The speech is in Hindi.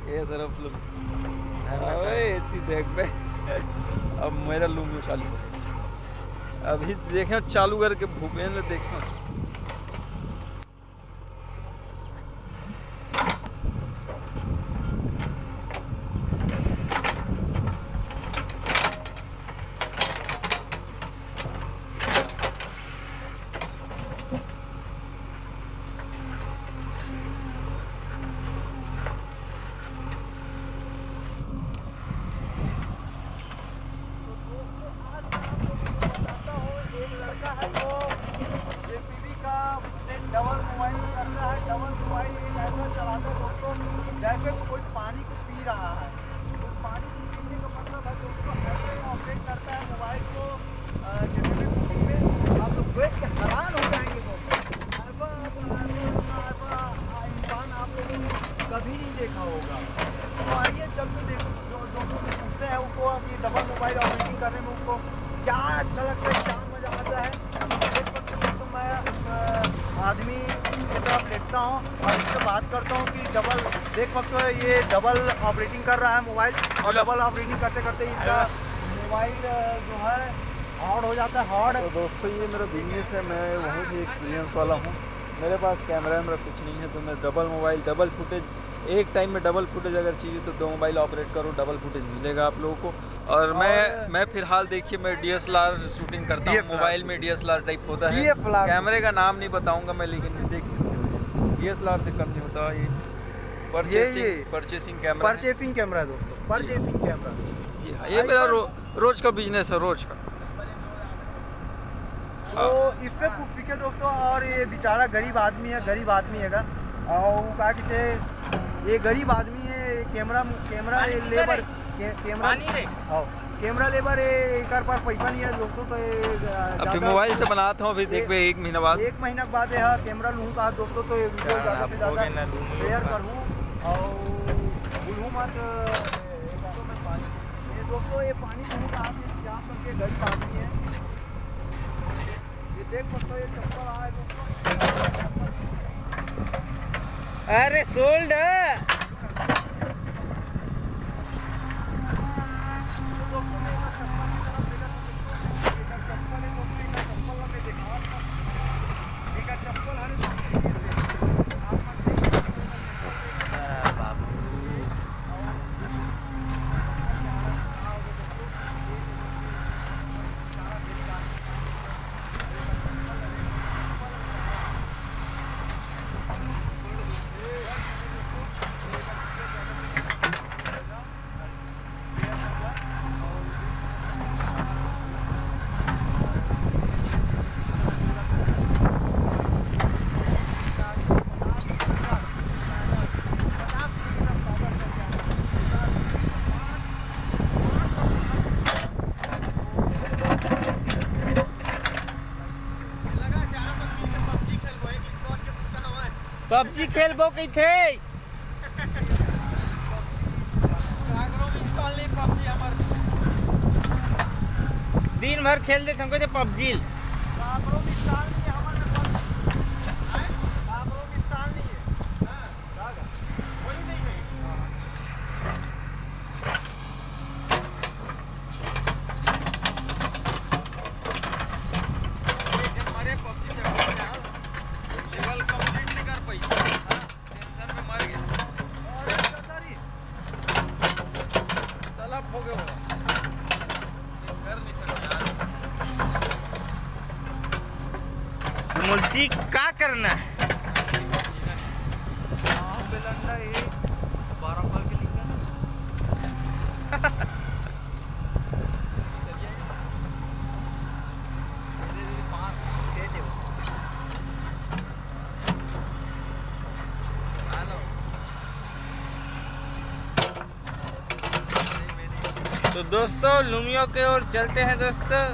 ये तरफ अबे इतनी देख पे अब मेरा लूमियो चालू हो गया। अभी देखें चालू करके भूपेंद्र देखना। JCB का डबल मोबाइल करता है। डबल मोबाइल एक ऐसा चलाता है दोस्तों जैसे कोई पानी को पी रहा है। तो पानी को पीने का मतलब है दोस्तों ऐसे ऑपरेट करता है मोबाइल को। JCB बुकिंग में आप लोग देख के हैरान हो जाएंगे दोस्तों। ऐसा इंसान आप लोगों ने कभी नहीं देखा होगा। तो आइए चलते देखो जो दोस्तों से पूछते हैं उनको ये डबल मोबाइल ऑपरेटिंग करने में उनको क्या अच्छा लगता है, क्या मज़ा आता है। तो मैं आदमी की तरफ देखता हूँ और इससे बात करता हूँ कि डबल देख सकते हो ये डबल ऑपरेटिंग कर रहा है मोबाइल। और डबल ऑपरेटिंग करते करते इसका मोबाइल जो है हॉट हो जाता है। हॉट तो दोस्तों ये मेरा बिजनेस है, मैं बहुत ही एक्सपीरियंस वाला हूँ। मेरे पास कैमरा वैमरा कुछ नहीं है, तो मैं डबल मोबाइल डबल फुटेज एक टाइम में डबल फुटेज अगर चाहिए तो 2 मोबाइल ऑपरेट करो, डबल फुटेज मिलेगा आप लोगों को। और मैं फिलहाल देखिए मैं DSLR शूटिंग करता हूँ। मोबाइल में DSLR टाइप होता है। कैमरे का नाम नहीं बताऊंगा मैं, लेकिन देख सकते हो DSLR से कम नहीं होता ये। परचेसिंग कैमरा है दोस्तों। परचेसिंग कैमरा ये मेरा रोज का बिजनेस है, रोज का। तो इससे कुछ सीखे दोस्तों। और ये बेचारा गरीब आदमी है, गरीब आदमी हैगा और वो कहा कि ये गरीब आदमी है। कैमरा लेबर कैमरा लेबर एक पर पैसा नहीं है दोस्तों। तो अभी मोबाइल से बनाता हूँ। अभी देख 1 महीना बाद है कैमरा लूँ कहा दोस्तों। तो ये वीडियो ज़्यादा से ज़्यादा शेयर करूँ और भूलूँ मत। ये दोस्तों ये पानी लूँ कहा क्या करके गरीब आदमी है। ये देख सकते हो ये चप्पल आया है दोस्तों। अरे सोल्ड पबजी खेलबो कई थे दिन भर खेल दे हमको तो पबजी। मुल्ची क्या करना है? 12 साल के लिए तो दोस्तों लुमियो के ओर चलते हैं दोस्तों।